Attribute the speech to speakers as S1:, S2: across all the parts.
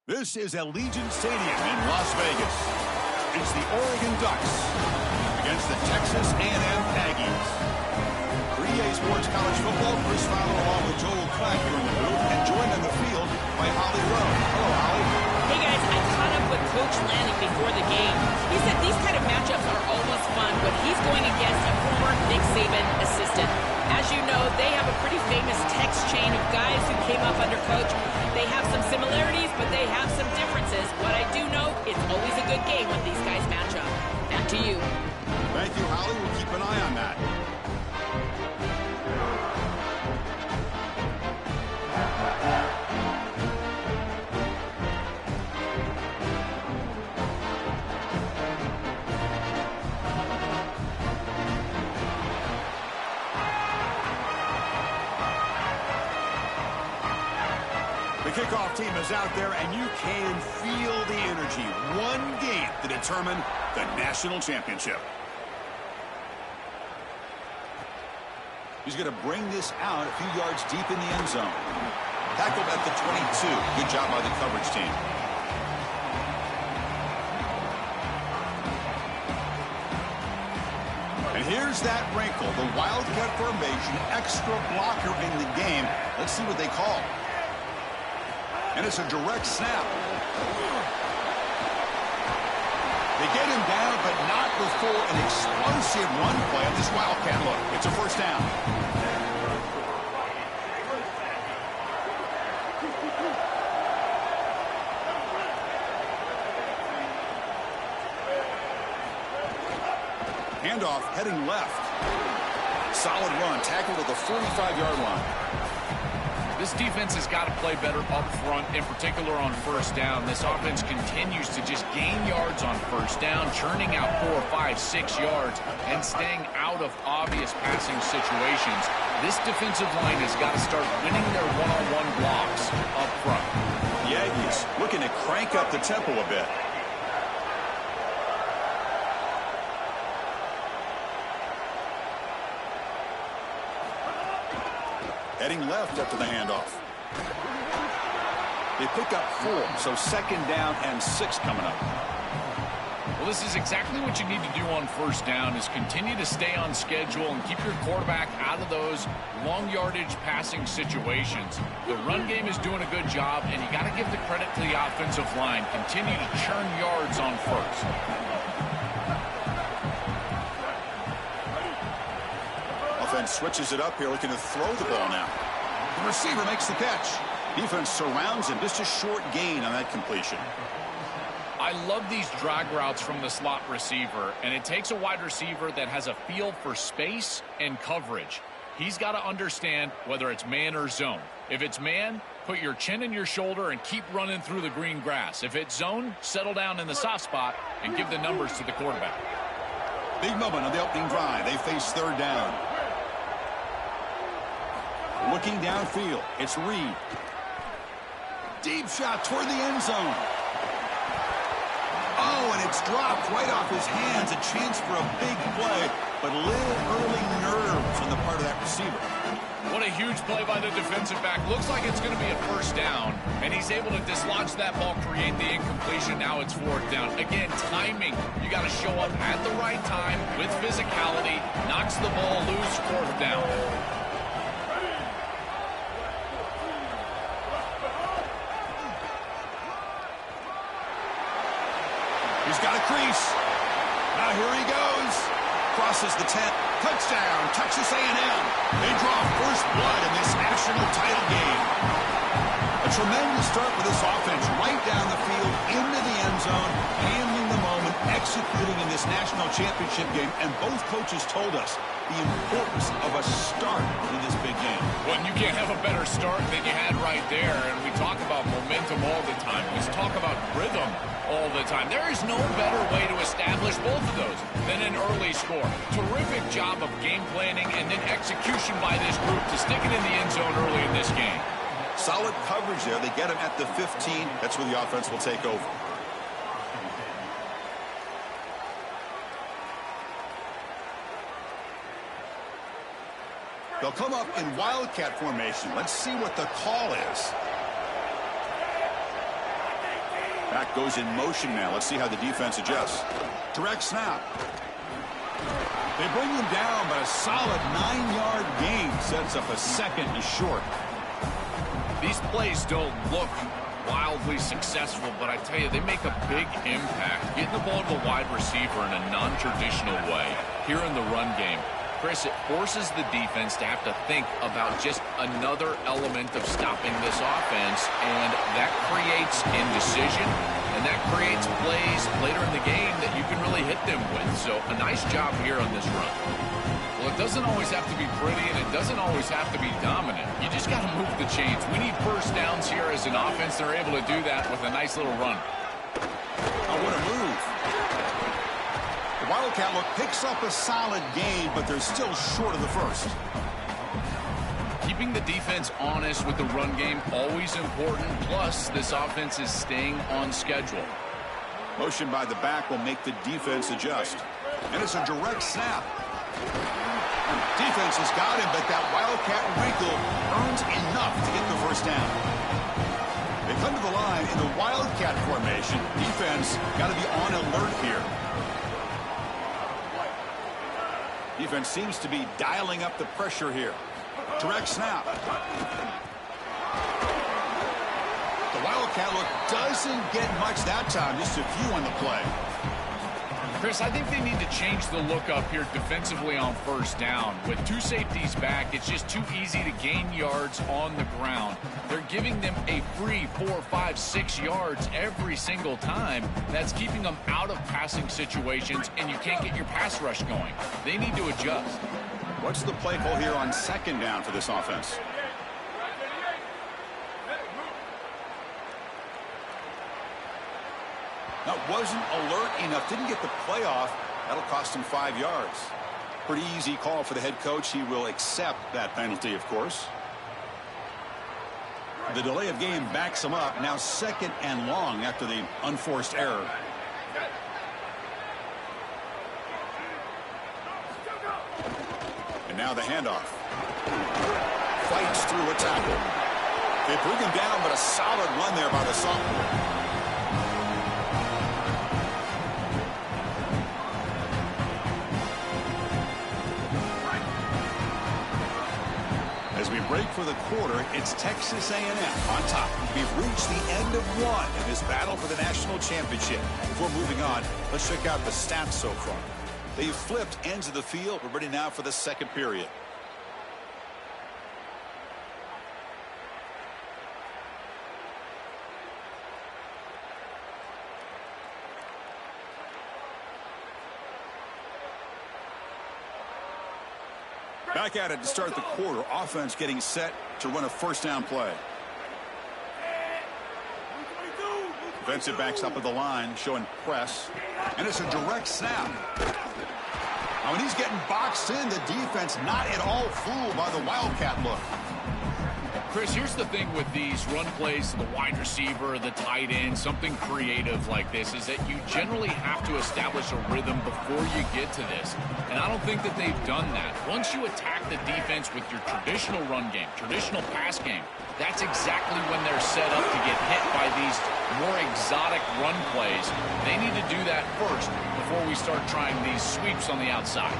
S1: This is Allegiant Stadium in Las Vegas. It's the Oregon Ducks against the Texas A&M Aggies. For EA Sports College Football, Chris Fowler along with Joel Klatt here in the booth, and joined on the field by Holly Rowe. Hello, Holly.
S2: Hey, guys. I caught up with Coach Lanning before the game. He said these kind of matchups are always fun when he's going against a former Nick Saban assistant. As you know, they have a pretty famous text chain of guys who came up under Coach. They have some similarities, but they have some differences. What I do know, it's always a good game when these guys match up. Back to you.
S1: Thank you, Holly. We'll keep an eye on that. The kickoff team is out there, and you can feel the energy. One game to determine the national championship. He's going to bring this out a few yards deep in the end zone. Tackled at the 22. Good job by the coverage team. And here's that wrinkle, the Wildcat formation, extra blocker in the game. Let's see what they call. And it's a direct snap. They get him down, but not before an explosive run play on this Wildcat look. It's a first down. Handoff heading left. Solid run, tackled at the 45-yard line.
S3: This defense has got to play better up front, in particular on first down. This offense continues to just gain yards on first down, churning out 4, 5, 6 yards, and staying out of obvious passing situations. This defensive line has got to start winning their one-on-one blocks up front.
S1: The Aggies looking to crank up the tempo a bit. Heading left after the handoff. They pick up 4, so second down and 6 coming up.
S3: Well, this is exactly what you need to do on first down, is continue to stay on schedule and keep your quarterback out of those long yardage passing situations. The run game is doing a good job, and you got to give the credit to the offensive line. Continue to churn yards on first.
S1: Offense switches it up here, looking to throw the ball now. The receiver makes the catch. Defense surrounds him. Just a short gain on that completion.
S3: I love these drag routes from the slot receiver, and it takes a wide receiver that has a feel for space and coverage. He's got to understand whether it's man or zone. If it's man, put your chin in your shoulder and keep running through the green grass. If it's zone, settle down in the soft spot and give the numbers to the quarterback.
S1: Big moment on the opening drive. They face third down. Looking downfield, it's Reed. Deep shot toward the end zone. Oh, and it's dropped right off his hands. A chance for a big play, but a little early nerves on the part of that receiver.
S3: What a huge play by the defensive back. Looks like it's going to be a first down, and he's able to dislodge that ball, create the incompletion. Now it's fourth down. Again, timing. You got to show up at the right time with physicality. Knocks the ball loose, fourth down.
S1: He's got a crease. Now here he goes. Crosses the 10. Touchdown, Texas A&M. They draw first blood in this national title game. A tremendous start for this offense. Right down the field, into the end zone, handling the moment, executing in this national championship game. And both coaches told us the importance of a start in this big game.
S3: Well, you can't have a better start than you had right there. And we talk about momentum all the time. Let's talk about rhythm all the time. There is no better way to establish both of those than an early score. Terrific job of game planning and then execution by this group to stick it in the end zone early in this game.
S1: Solid coverage there. They get him at the 15. That's where the offense will take over. They'll come up in Wildcat formation. Let's see what the call is. Back goes in motion now. Let's see how the defense adjusts. Direct snap. They bring him down, but a solid 9-yard gain sets up a second and short.
S3: These plays don't look wildly successful, but I tell you, they make a big impact. Getting the ball to the wide receiver in a non-traditional way here in the run game. Chris, it forces the defense to have to think about just another element of stopping this offense, and that creates indecision, and that creates plays later in the game that you can really hit them with. So a nice job here on this run. Well, it doesn't always have to be pretty, and it doesn't always have to be dominant. You just got to move the chains. We need first downs here as an offense. They're able to do that with a nice little run.
S1: Oh, what a move. The Wildcat look picks up a solid gain, but they're still short of the first.
S3: Keeping the defense honest with the run game, always important. Plus, this offense is staying on schedule.
S1: Motion by the back will make the defense adjust. And it's a direct snap. Defense has got him, but that Wildcat wrinkle earns enough to get the first down. They come to the line in the Wildcat formation. Defense got to be on alert here. Defense seems to be dialing up the pressure here. Direct snap. The Wildcat look doesn't get much that time. Just a few on the play.
S3: Chris, I think they need to change the look up here defensively on first down. With two safeties back, it's just too easy to gain yards on the ground. They're giving them a free 4, 5, 6 yards every single time. That's keeping them out of passing situations, and you can't get your pass rush going. They need to adjust.
S1: What's the play call here on second down for this offense? That wasn't alert enough. Didn't get the play off. That'll cost him 5 yards. Pretty easy call for the head coach. He will accept that penalty, of course. The delay of game backs him up. Now second and long after the unforced error. And now the handoff. Fights through a tackle. They bring him down, but a solid run there by the sophomore. As we break for the quarter, it's Texas A&M on top. We've reached the end of one in this battle for the national championship. Before moving on, let's check out the stats so far. They've flipped ends of the field. We're ready now for the second period. Back at it to start the quarter. Offense getting set to run a first down play. Defensive backs up at the line, showing press. And it's a direct snap. Now when he's getting boxed in, the defense not at all fooled by the Wildcat look.
S3: Chris, here's the thing with these run plays to the wide receiver, the tight end, something creative like this, is that you generally have to establish a rhythm before you get to this. And I don't think that they've done that. Once you attack the defense with your traditional run game, traditional pass game, that's exactly when they're set up to get hit by these more exotic run plays. They need to do that first before we start trying these sweeps on the outside.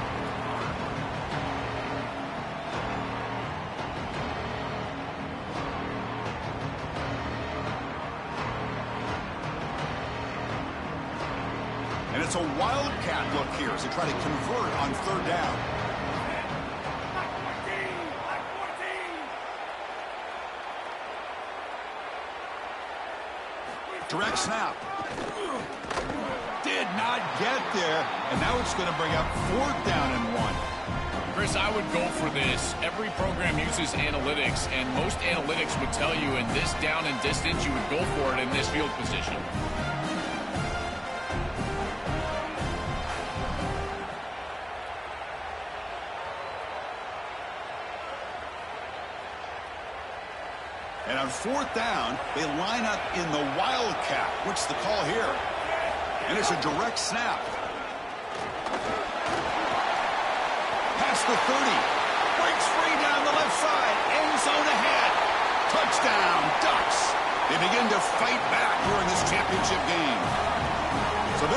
S1: And it's a Wildcat look here as they try to convert on third down. Direct snap. Did not get there. And now it's going to bring up fourth down and 1.
S3: Chris, I would go for this. Every program uses analytics, and most analytics would tell you in this down and distance, you would go for it in this field position.
S1: And on fourth down, they line up in the Wildcat. What's the call here? And it's a direct snap. Past the 30. Breaks free down the left side. End zone ahead. Touchdown, Ducks. They begin to fight back here in this championship game.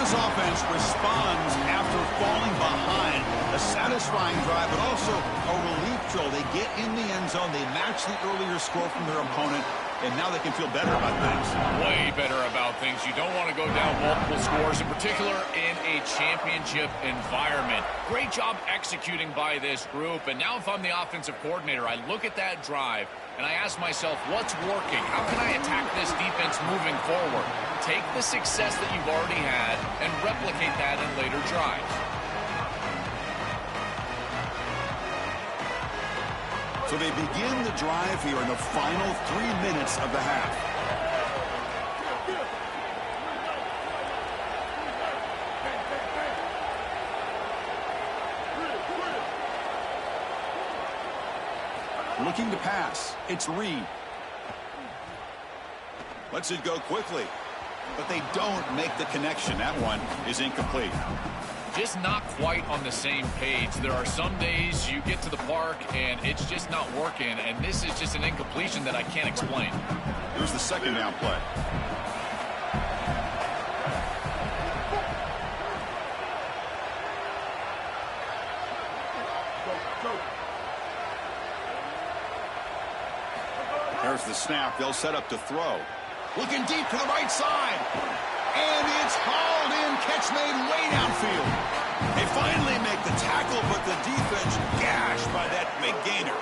S1: This offense responds after falling behind. A satisfying drive, but also a relief throw. They get in the end zone. They match the earlier score from their opponent, and now they can feel better about things.
S3: Way better about things. You don't want to go down multiple scores, in particular in a championship environment. Great job executing by this group. And now if I'm the offensive coordinator, I look at that drive, and I ask myself, what's working? How can I attack this defense moving forward? Take the success that you've already had and replicate that in later drives.
S1: So they begin the drive here in the final 3 minutes of the half. Looking to pass. It's Reed. Lets it go quickly. But they don't make the connection. That one is incomplete.
S3: Just not quite on the same page. There are some days you get to the park and it's just not working, and this is just an incompletion that I can't explain.
S1: Here's the second down play. There's the snap. They'll set up to throw. Looking deep to the right side. And it's hauled in. Catch made way downfield. They finally make the tackle, but the defense gashed by that big gainer.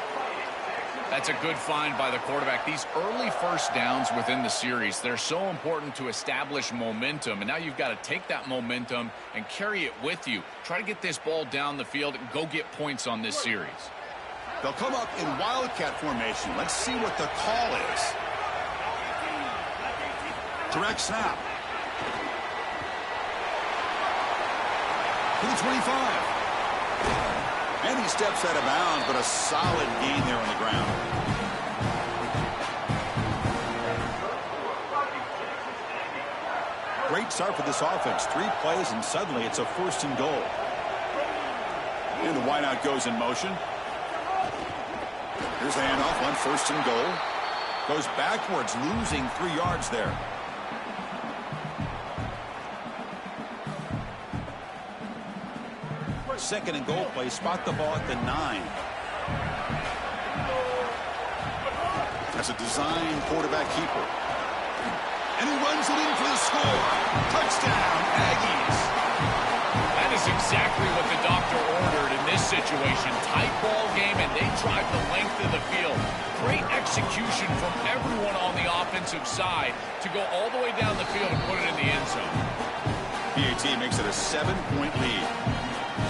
S3: That's a good find by the quarterback. These early first downs within the series, they're so important to establish momentum. And now you've got to take that momentum and carry it with you. Try to get this ball down the field and go get points on this series.
S1: They'll come up in wildcat formation. Let's see what the call is. Direct snap. To the 25. And he steps out of bounds, but a solid gain there on the ground. Great start for this offense. 3 plays, and suddenly it's a 1st and goal. And the wideout goes in motion. Here's the handoff on 1st and goal. Goes backwards, losing 3 yards there. Second and goal play. Spot the ball at the 9. That's a design quarterback keeper. And he runs it in for the score. Touchdown, Aggies.
S3: That is exactly what the doctor ordered in this situation. Tight ball game, and they drive the length of the field. Great execution from everyone on the offensive side to go all the way down the field and put it in the end zone.
S1: PAT makes it a 7-point lead.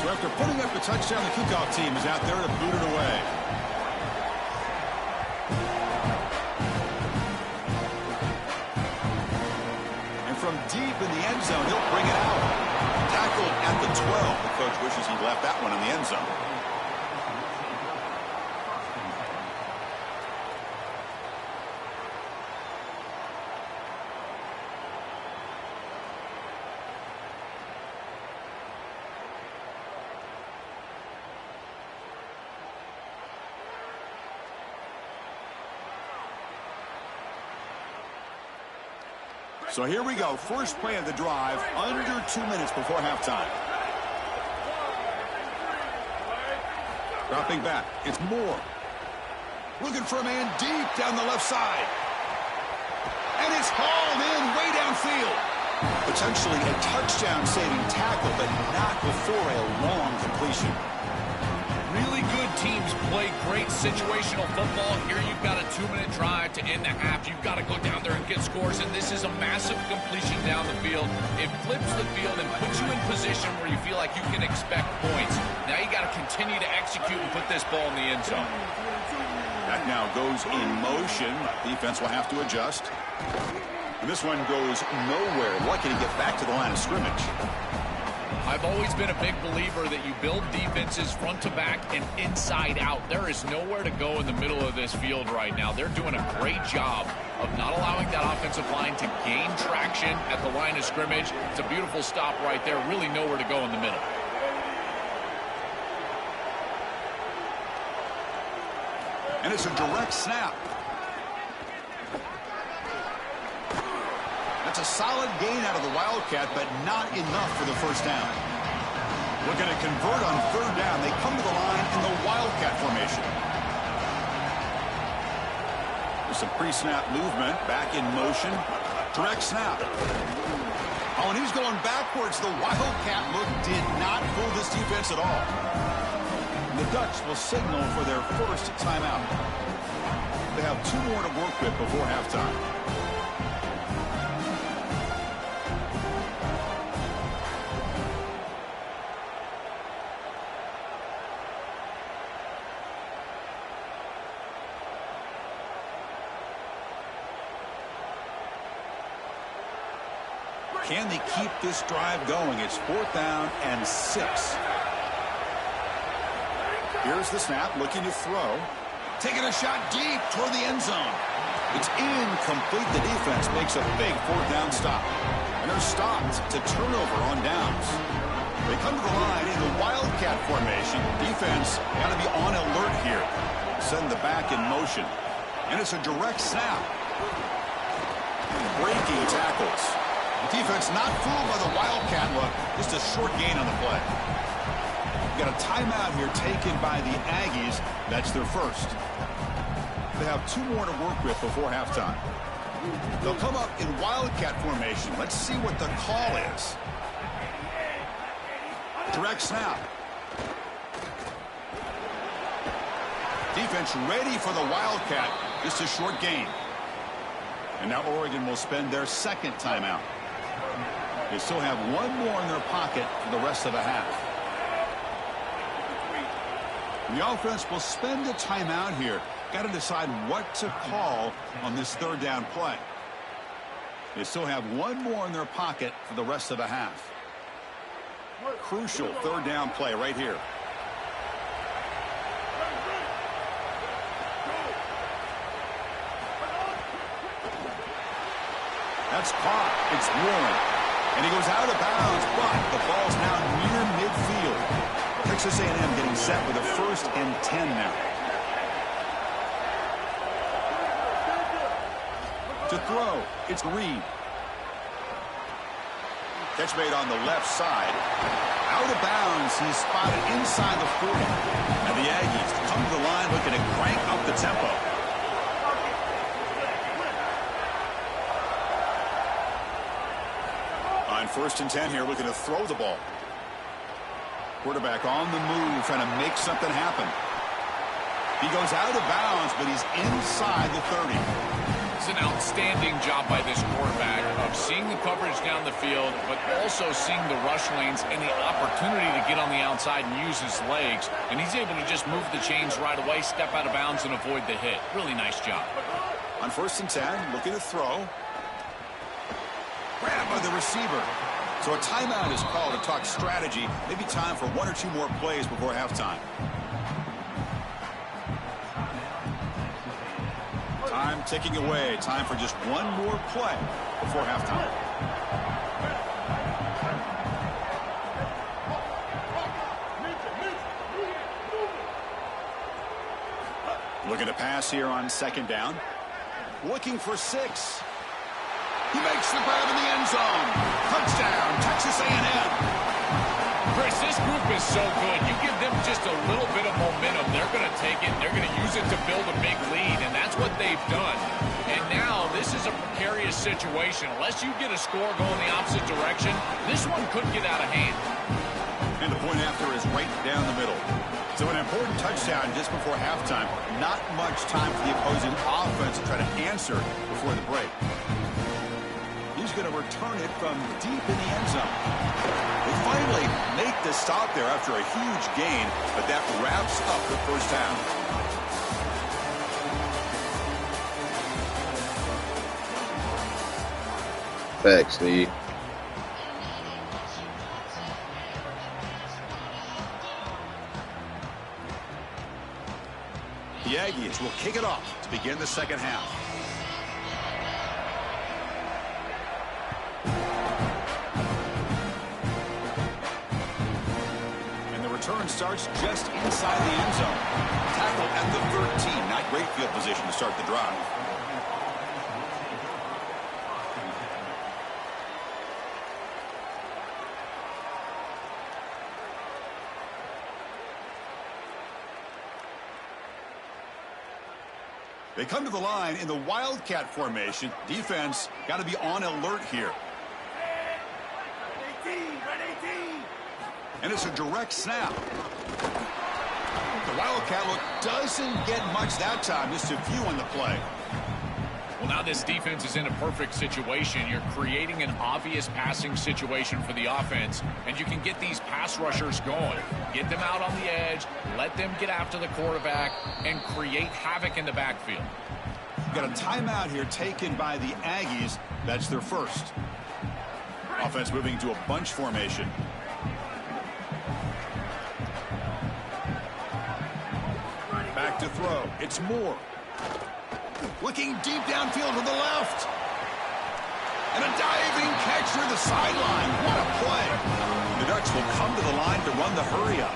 S1: So after putting up the touchdown, the kickoff team is out there to boot it away. And from deep in the end zone, he'll bring it out. Tackled at the 12. The coach wishes he left that one in the end zone. So here we go. First play of the drive, under 2 minutes before halftime. Dropping back. It's Moore. Looking for a man deep down the left side. And it's hauled in way downfield. Potentially a touchdown-saving tackle, but not before a long completion.
S3: Really good teams play great situational football. Here you've got a 2-minute drive to end the half. You've got to go down there and get scores, and this is a massive completion down the field. It flips the field and puts you in position where you feel like you can expect points. Now you got to continue to execute and put this ball in the end zone.
S1: That now goes in motion. Defense will have to adjust. And this one goes nowhere. Lucky to get back to the line of scrimmage.
S3: I've always been a big believer that you build defenses front to back and inside out. There is nowhere to go in the middle of this field right now. They're doing a great job of not allowing that offensive line to gain traction at the line of scrimmage. It's a beautiful stop right there. Really nowhere to go in the middle.
S1: And it's a direct snap. That's It's a solid gain out of the Wildcat, but not enough for the first down. Looking to convert on third down. They come to the line in the Wildcat formation. There's some pre-snap movement. Back in motion. Direct snap. Oh, and he's going backwards. The Wildcat look did not fool this defense at all. The Ducks will signal for their first timeout. They have 2 more to work with before halftime. Can they keep this drive going? It's 4th down and 6. Here's the snap, looking to throw. Taking a shot deep toward the end zone. It's incomplete. The defense makes a big 4th down stop. And they're stopped to turnover on downs. They come to the line in the Wildcat formation. Defense got to be on alert here. Send the back in motion. And it's a direct snap. Breaking tackles. The defense not fooled by the Wildcat look. Just a short gain on the play. Got a timeout here taken by the Aggies. That's their first. They have 2 more to work with before halftime. They'll come up in Wildcat formation. Let's see what the call is. Direct snap. Defense ready for the Wildcat. Just a short gain. And now Oregon will spend their second timeout. They still have 1 more in their pocket for the rest of the half. The offense will spend a timeout here. Got to decide what to call on this 3rd down play. They still have 1 more in their pocket for the rest of the half. Crucial 3rd down play right here. That's caught. It's Warren. And he goes out of bounds, but the ball's now near midfield. Texas A&M getting set with a 1st and 10 now. To throw, it's Reed. Catch made on the left side. Out of bounds, he's spotted inside the 40. And the Aggies come to the line looking to crank up the tempo. On 1st and 10 here, looking to throw the ball. Quarterback on the move, trying to make something happen. He goes out of bounds, but he's inside the 30.
S3: It's an outstanding job by this quarterback of seeing the coverage down the field, but also seeing the rush lanes and the opportunity to get on the outside and use his legs. And he's able to just move the chains right away, step out of bounds, and avoid the hit. Really nice job.
S1: On 1st and 10, looking to throw. Grabbed by the receiver. So a timeout is called to talk strategy. Maybe time for 1 or 2 more plays before halftime. Time ticking away. Time for just 1 more play before halftime. Looking to pass here on 2nd down. Looking for 6. He makes the grab in the end zone. Touchdown, Texas A&M.
S3: Chris, this group is so good. You give them just a little bit of momentum, they're going to take it, they're going to use it to build a big lead, and that's what they've done. And now this is a precarious situation. Unless you get a score going the opposite direction, this one could get out of hand.
S1: And the point after is right down the middle. So an important touchdown just before halftime. Not much time for the opposing offense to try to answer before the break. He's going to return it from deep in the end zone. They finally make the stop there after a huge gain, but that wraps up the first half.
S4: Thanks, Lee.
S1: The Aggies will kick it off to begin the second half. Return starts just inside the end zone. Tackle at the 13. Not great field position to start the drive. They come to the line in the Wildcat formation. Defense got to be on alert here. And it's a direct snap. The Wildcat look doesn't get much that time. Just a few on the play.
S3: Well, now this defense is in a perfect situation. You're creating an obvious passing situation for the offense, and you can get these pass rushers going. Get them out on the edge, let them get after the quarterback, and create havoc in the backfield.
S1: Got a timeout here taken by the Aggies. That's their first. Offense moving to a bunch formation. Back to throw. It's Moore. Looking deep downfield to the left. And a diving catch near the sideline. What a play. The Ducks will come to the line to run the hurry up.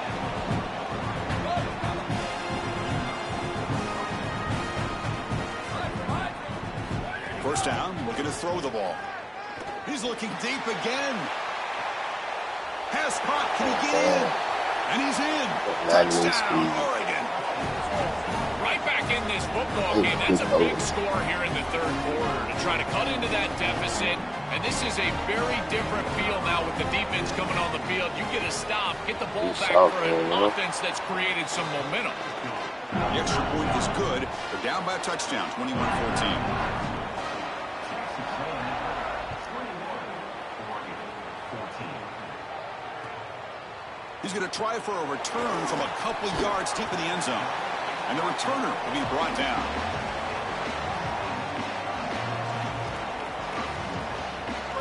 S1: First down, looking to throw the ball. He's looking deep again. Pass caught. Can he get in? And he's in. Touchdown, Oregon.
S3: Right back in this football game. That's a big score here in the third quarter to try to cut into that deficit. And this is a very different feel now with the defense coming on the field. You get a stop, get the ball back for an offense that's created some momentum.
S1: The extra point is good. They're down by a touchdown, 21-14. He's going to try for a return from a couple yards deep in the end zone. And the returner will be brought down.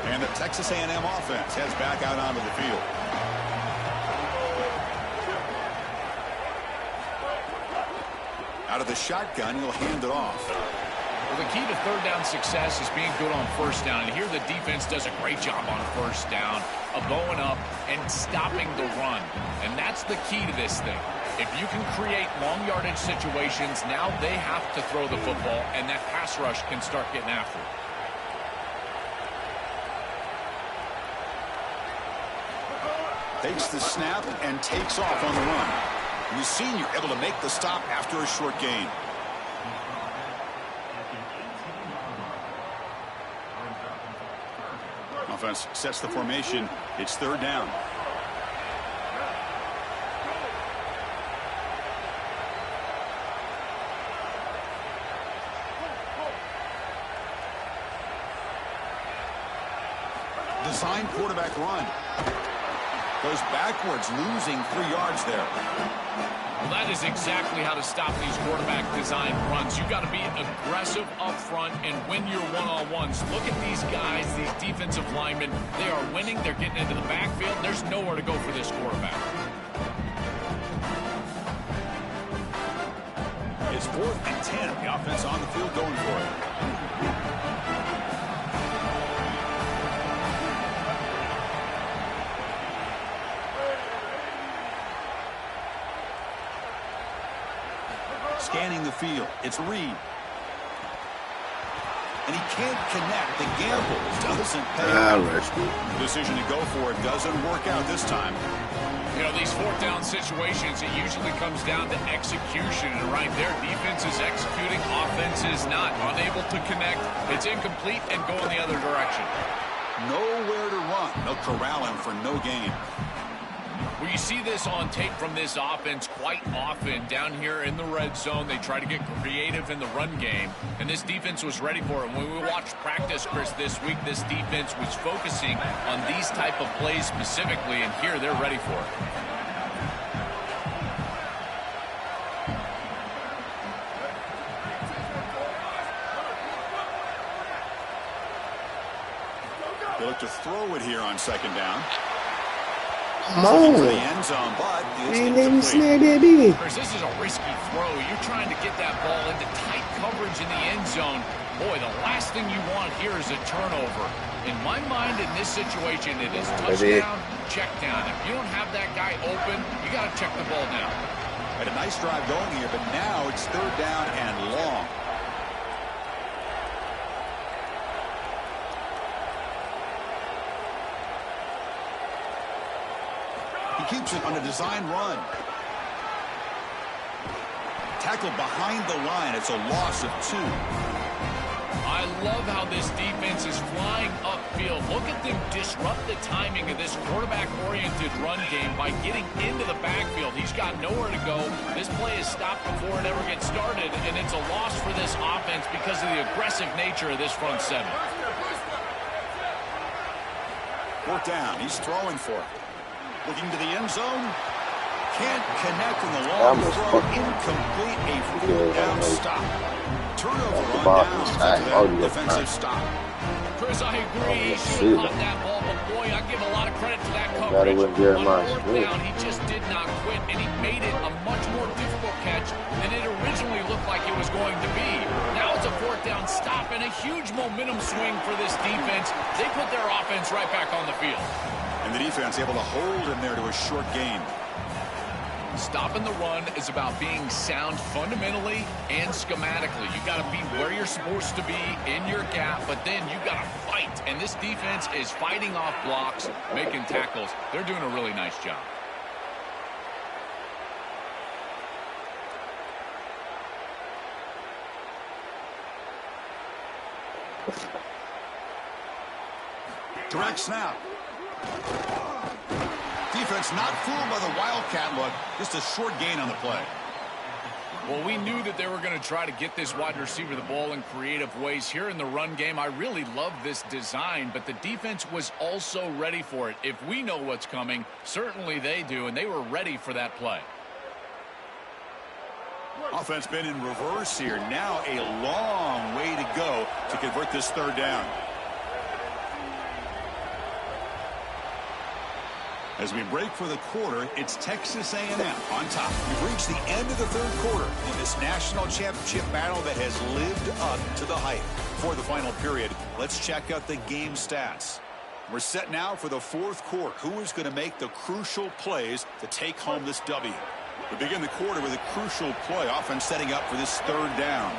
S1: And the Texas A&M offense heads back out onto the field. Out of the shotgun, he'll hand it off.
S3: Well, the key to third down success is being good on first down. And here the defense does a great job on first down of going up and stopping the run. And that's the key to this thing. If you can create long yardage situations, now they have to throw the football, and that pass rush can start getting after it.
S1: Takes the snap and takes off on the run. The senior able to make the stop after a short gain. Offense sets the formation. It's third down. Design quarterback run. Goes backwards, losing 3 yards there.
S3: Well, that is exactly how to stop these quarterback design runs. You've got to be aggressive up front and win your one-on-ones. Look at these guys, these defensive linemen. They are winning. They're getting into the backfield. There's nowhere to go for this quarterback.
S1: It's 4th and 10. The offense on the field going for it. Scanning the field. It's Reed. And he can't connect. The gamble doesn't pay off. The decision to go for it doesn't work out this time.
S3: You know, these fourth down situations, it usually comes down to execution. And right there, defense is executing, offense is not. Unable to connect. It's incomplete and go in the other direction.
S1: Nowhere to run. They'll corral him for no gain.
S3: Well, you see this on tape from this offense quite often. Down here in the red zone, they try to get creative in the run game, and this defense was ready for it. When we watched practice, Chris, this week, this defense was focusing on these type of plays specifically, and here they're ready for it.
S1: They look to throw it here on second down.
S5: Come
S1: the end zone, but
S5: Chris,
S3: this is a risky throw. You're trying to get that ball into tight coverage in the end zone. Boy, the last thing you want here is a turnover. In my mind, in this situation, it is touchdown, check down. If you don't have that guy open, you got to check the ball down.
S1: Had a nice drive going here, but now it's third down and long. He keeps it on a design run. tackled behind the line. It's a loss of 2.
S3: I love how this defense is flying upfield. Look at them disrupt the timing of this quarterback-oriented run game by getting into the backfield. He's got nowhere to go. This play is stopped before it ever gets started, and it's a loss for this offense because of the aggressive nature of this front seven.
S1: 4th down. He's throwing for it. Looking to the end zone. Can't connect in the long throw. Incomplete. A 4th down stop. Turnover on downs. Defensive stop.
S3: Chris, I agree. He should have caught that ball, but boy, I give a lot of credit to that coverage. On 4th down, he just did not quit, and he made it a much more difficult catch than it originally looked like it was going to be. Now it's a 4th down stop and a huge momentum swing for this defense. They put their offense right back on the field.
S1: And the defense able to hold him there to a short gain.
S3: Stopping the run is about being sound fundamentally and schematically. You got to be where you're supposed to be in your gap, but then you got to fight. And this defense is fighting off blocks, making tackles. They're doing a really nice job.
S1: Direct snap. Defense not fooled by the Wildcat look. Just a short gain on the play.
S3: Well, we knew that they were going to try to get this wide receiver the ball in creative ways. Here in the run game, I really love this design, but the defense was also ready for it. If we know what's coming, certainly they do, and they were ready for that play.
S1: Offense been in reverse here. Now a long way to go to convert this 3rd down. As we break for the quarter, it's Texas A&M on top. We've reached the end of the 3rd quarter in this national championship battle that has lived up to the hype. For the final period, let's check out the game stats. We're set now for the 4th quarter. Who is going to make the crucial plays to take home this W? We begin the quarter with a crucial play, offense setting up for this 3rd down.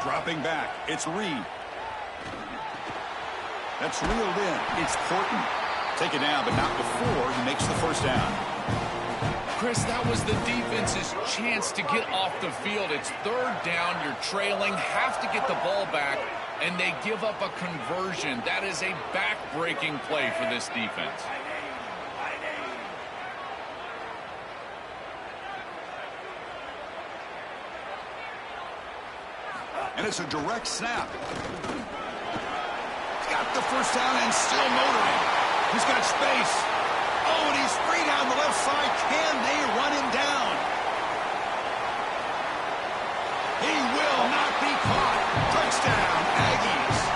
S1: Dropping back, it's Reed. That's reeled in. It's Horton. Taken down, but not before he makes the 1st down.
S3: Chris, that was the defense's chance to get off the field. It's 3rd down, you're trailing, have to get the ball back, and they give up a conversion. That is a back-breaking play for this defense.
S1: And it's a direct snap. He's got the 1st down and still motoring. He's got space. Oh, and he's free down the left side. Can they run him down? He will not be caught. Touchdown, Aggies.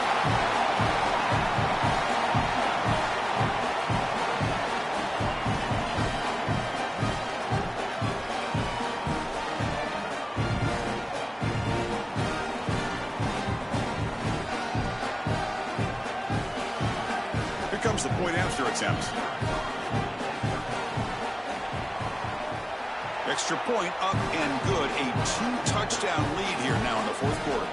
S1: Comes the point after attempt. Extra point up and good. A 2-touchdown lead here now in the 4th quarter.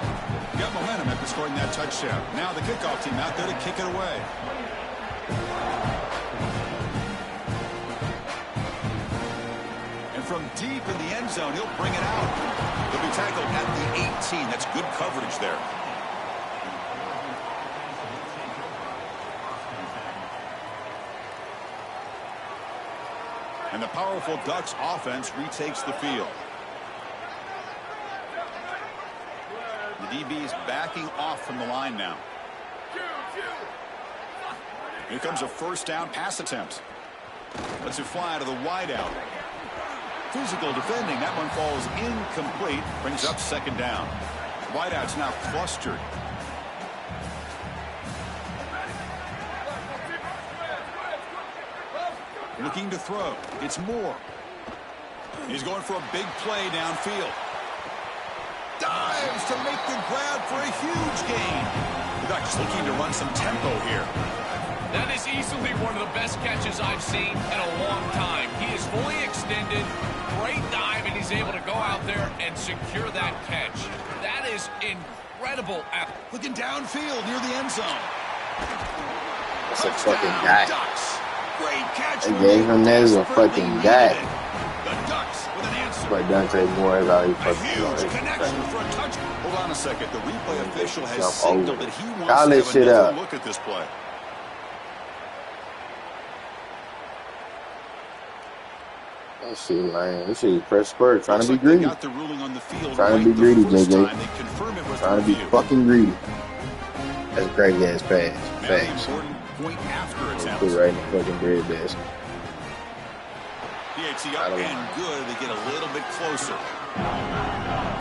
S1: Got momentum after scoring that touchdown. Now the kickoff team out there to kick it away. And from deep in the end zone, he'll bring it out. He'll be tackled at the 18. That's good coverage there. And the powerful Ducks offense retakes the field. The DB is backing off from the line now. Here comes a 1st down pass attempt. Lets it fly out of the wideout. Physical defending. That one falls incomplete. Brings up 2nd down. Wideout's now clustered. Looking to throw. It's Moore. He's going for a big play downfield. Dives to make the grab for a huge gain. The Ducks looking to run some tempo here.
S3: That is easily one of the best catches I've seen in a long time. He is fully extended, great dive, and he's able to go out there and secure that catch. That is incredible.
S1: Looking downfield near the end zone.
S5: That's a fucking guy.
S1: Ducks. Great catch.
S5: They gave him that as a fucking guy.
S1: The Ducks with an answer.
S5: But Dante Moore is all he
S1: A
S5: fucking
S1: huge connection for a touch. Hold on a second. The replay official has
S5: Jump
S1: signaled
S5: over.
S1: that he
S5: Call
S1: wants to
S5: this
S1: have
S5: shit
S1: another
S5: up.
S1: look at this play.
S5: That shit, man. This shit is press spurt. Trying to be
S1: Looks like they
S5: greedy.
S1: got the ruling on the field
S5: Trying to
S1: right
S5: be greedy,
S1: the first
S5: JJ.
S1: time. They confirm it with
S5: Trying to be
S1: review.
S5: fucking greedy. That's a crazy ass pass.
S1: Now the
S5: Facts.
S1: important point after attempts.
S5: Put right in the fucking bread basket.
S1: PAT up and good. They get a little bit closer.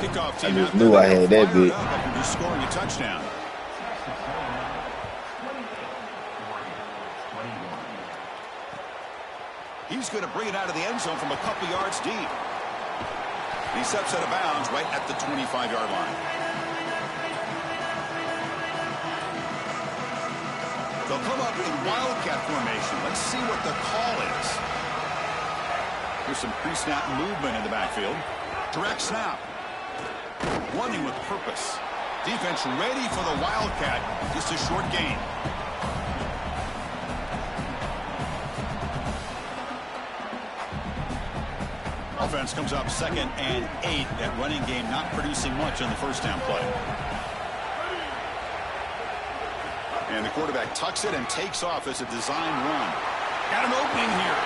S1: Kickoff team
S5: I just
S1: out
S5: knew
S1: there.
S5: I had
S1: They
S5: that
S1: fired
S5: bit.
S1: up after just scoring a touchdown. He's going to bring it out of the end zone from a couple yards deep. He steps out of bounds right at the 25-yard line. They'll come up in wildcat formation. Let's see what the call is. Here's some pre-snap movement in the backfield. Direct snap. Running with purpose. Defense ready for the wildcat. Just a short gain. Offense comes up 2nd and 8. That running game not producing much on the first down play. And the quarterback tucks it and takes off as a design run. Got an opening here.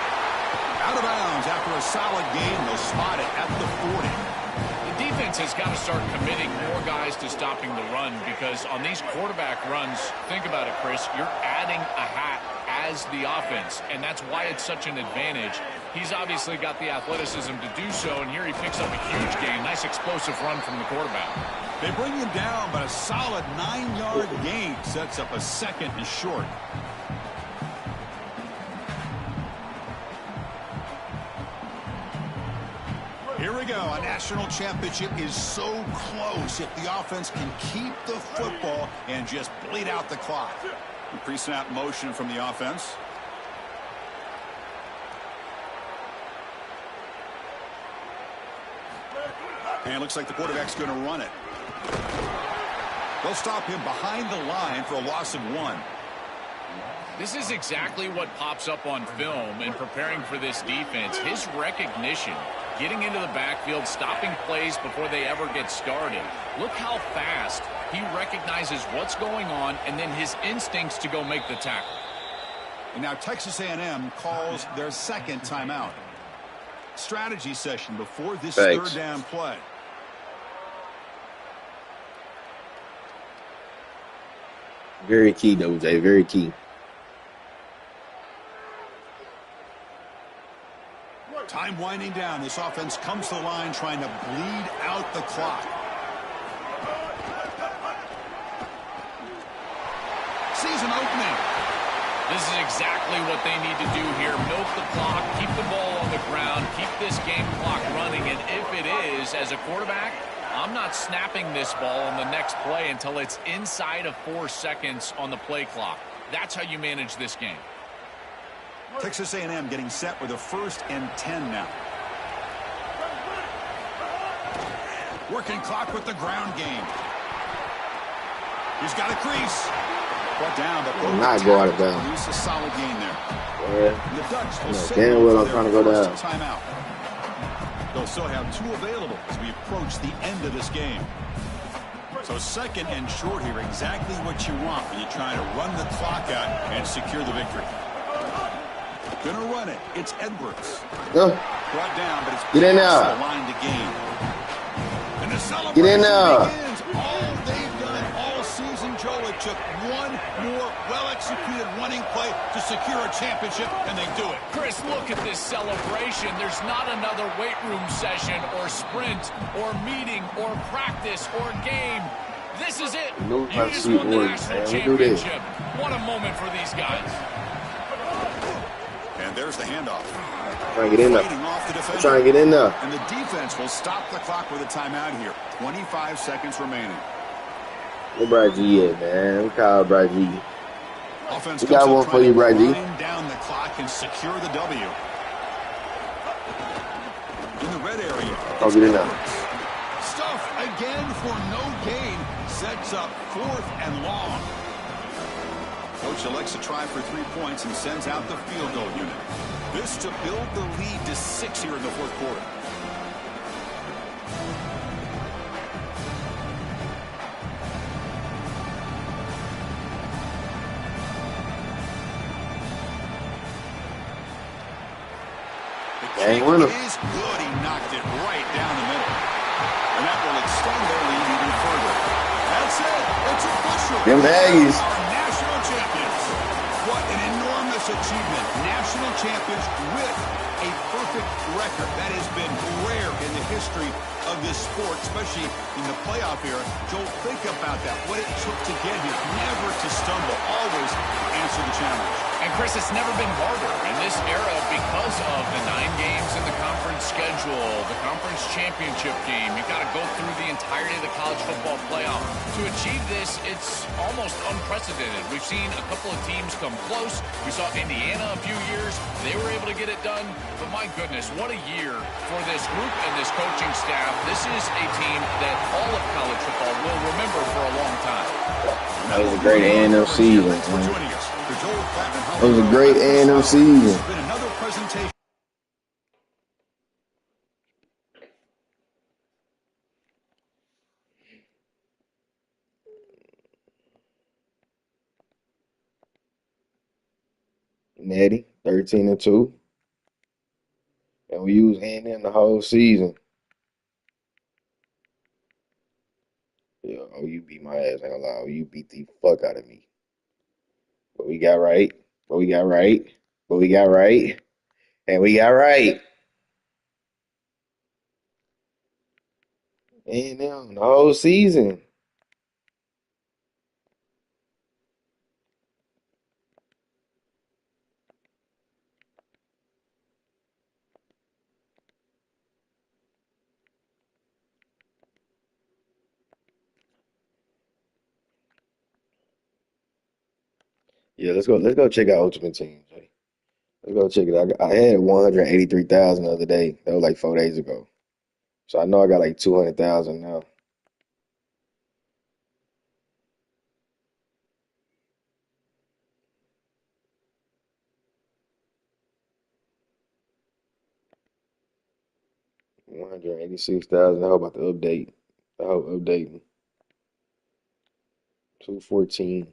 S1: Out of bounds after a solid gain. They'll spot it at the 40.
S3: The defense has got to start committing more guys to stopping the run, because on these quarterback runs, think about it, Chris, you're adding a hat as the offense, and that's why it's such an advantage. He's obviously got the athleticism to do so, and here he picks up a huge gain. Nice explosive run from the quarterback.
S1: They bring him down, but a solid 9-yard gain sets up a 2nd and short. Here we go. A national championship is so close if the offense can keep the football and just bleed out the clock. Pre-snap motion from the offense. And it looks like the quarterback's going to run it. They'll stop him behind the line for a loss of 1.
S3: This is exactly what pops up on film in preparing for this defense. His recognition, getting into the backfield, stopping plays before they ever get started. Look how fast he recognizes what's going on, and then his instincts to go make the tackle.
S1: And now Texas A&M calls their 2nd timeout. Strategy session before this
S5: Thanks.
S1: 3rd down play.
S5: Very key, though, Jay. Very key.
S1: Time winding down. This offense comes to the line trying to bleed out the clock. Sees an opening.
S3: This is exactly what they need to do here. Milk the clock, keep the ball on the ground, keep this game clock running. And if it is, as a quarterback, I'm not snapping this ball on the next play until it's inside of 4 seconds on the play clock. That's how you manage this game.
S1: Texas A&M getting set with a 1st and 10 now. Working clock with the ground game. He's got a crease. Brought down, but
S5: Will not go out of bounds.
S1: Produce a solid gain there.
S5: Yeah.
S1: And the Ducks will
S5: No,
S1: signal
S5: damn well
S1: for
S5: I'm
S1: their
S5: trying to go
S1: first
S5: down.
S1: timeout. They'll still have 2 available as we approach the end of this game. So 2nd and short here, exactly what you want when you're trying to run the clock out and secure the victory. Gonna run it. It's Edwards.
S5: Go.
S1: Brought down, but it's
S5: Get in
S1: past
S5: there.
S1: the line to gain. And the celebration
S5: Get in there.
S1: begins. All they've done all season, Joe, it took one more well-executed running play to secure a championship, and they do it.
S3: Chris, look at this celebration. There's not another weight room session or sprint or meeting or practice or game. This is it.
S5: No,
S3: You just
S5: sweet
S3: won the
S5: words,
S3: national
S5: man. We do this.
S3: championship. What a moment for these guys.
S1: And there's the handoff.
S5: Trying to get in there.
S1: Fighting off the defender.
S5: Trying to get in there.
S1: And the defense will stop the clock with a timeout here. 25 seconds remaining.
S5: Where Brad G at, man? We call Brad G.
S1: Offense
S5: We got
S1: comes up
S5: one for
S1: trying
S5: you,
S1: to
S5: Brad G.
S1: wind down the clock and secure the W. In the red area.
S5: Oh, get in there.
S1: stuff again for no gain. Sets up 4th and long. Coach elects to try for 3 points and sends out the field goal unit. This to build the lead to 6 here in the 4th quarter.
S5: Ain't winner.
S1: Is good. He knocked it right down the middle. And that will extend their lead even further. That's it. It's official.
S5: Them Aggies.
S1: Our national champions. What an enormous achievement. National champions with a perfect record. That has been rare in the history of this sport, especially in the playoff era. Joel, think about that. What it took to get here. Never to stumble. Always answer the challenge.
S3: And, Chris, it's never been harder in this era because of the 9 games in the conference schedule, the conference championship game. You've got to go through the entirety of the college football playoff. To achieve this, it's almost unprecedented. We've seen a couple of teams come close. We saw Indiana a few years. They were able to get it done. But, my goodness, what a year for this group and this coaching staff. This is a team that all of college football will remember for a long time.
S5: That was a great A&M season, man. That was a great A&M season.
S1: Another presentation.
S5: Natty, 13-2. And we used A&M the whole season. Yeah, OU beat my ass. I ain't gonna lie. OU beat the fuck out of me. But we got right. But we got right. But we got right. And we got right. A&M the whole season. Yeah, let's go. Let's go check out Ultimate Team, Jay. Let's go check it out. I had 183,000 the other day. That was like 4 days ago. So I know I got like 200,000 now. $186,000. How about the update? I hope updating. 214.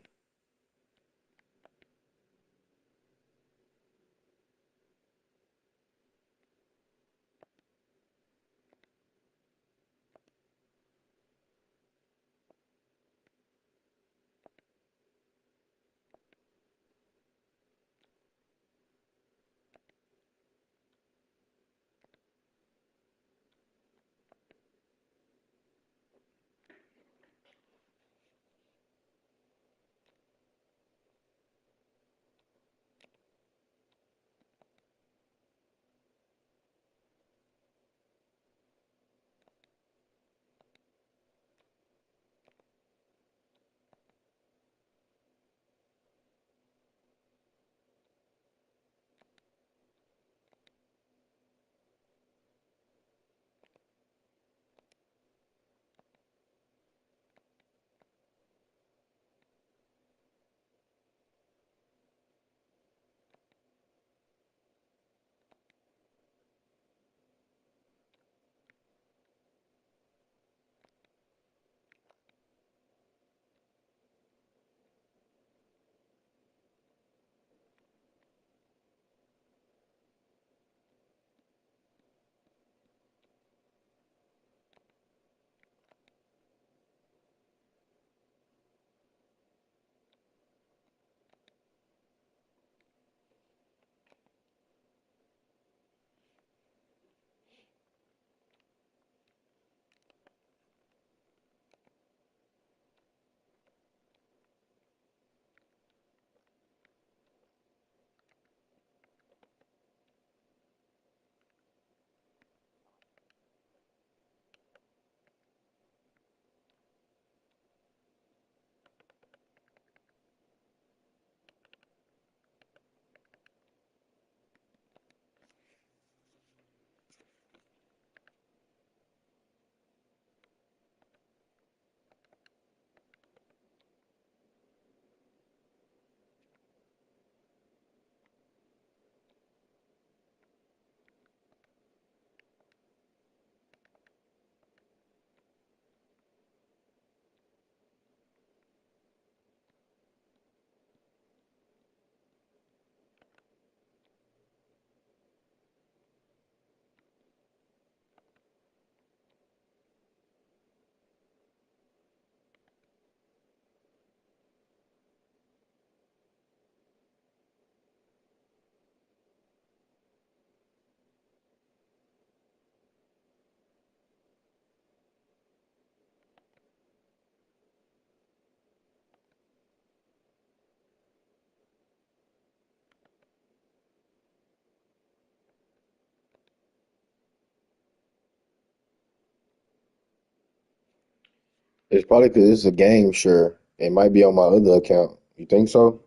S5: It's probably because it's a game, sure. It might be on my other account. You think so?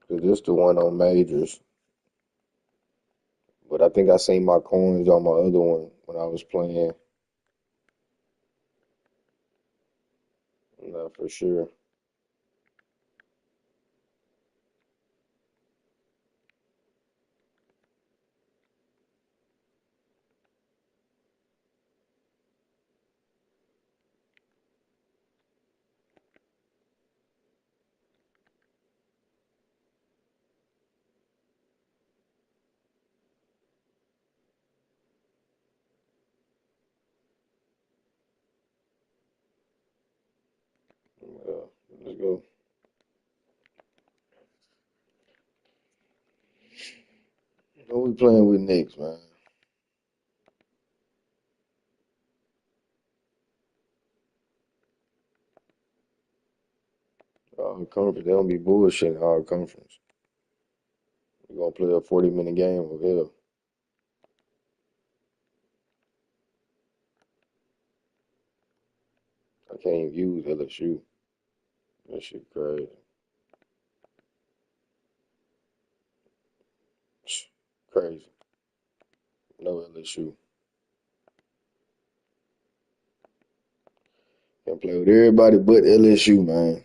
S5: Because this the one on majors. But I think I seen my coins on my other one when I was playing. Not for sure. Yeah, let's go. Who we playing with next, man? All conference. They don't be bullshitting all conference. We're gonna play a 40-minute game over here. I can't even use LSU. That shit crazy. Crazy. No LSU. Can play with everybody but LSU, man.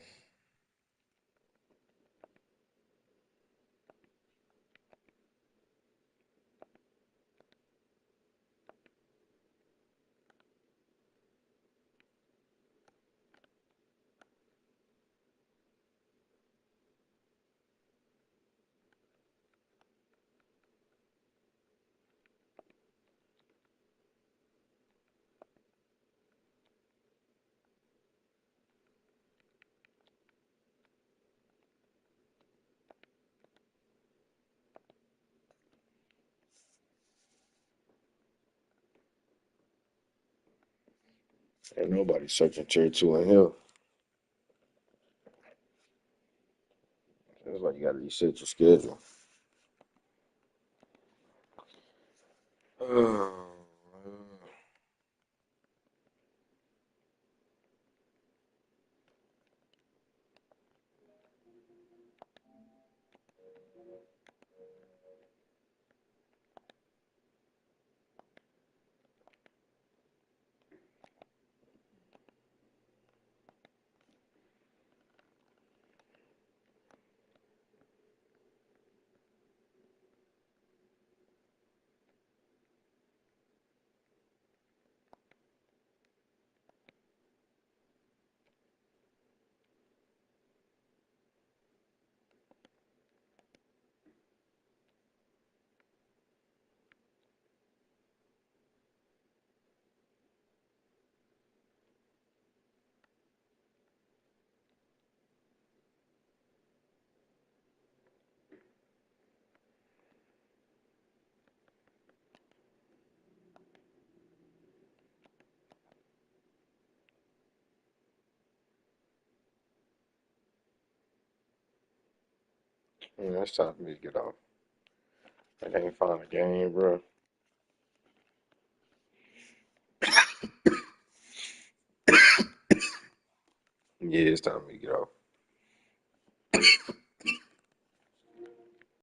S5: Ain't nobody searching tier 2 in here. That's why you gotta reset your schedule. Yeah, it's time for me to get off. I can't find a game, bro. Yeah, it's time for me to get off.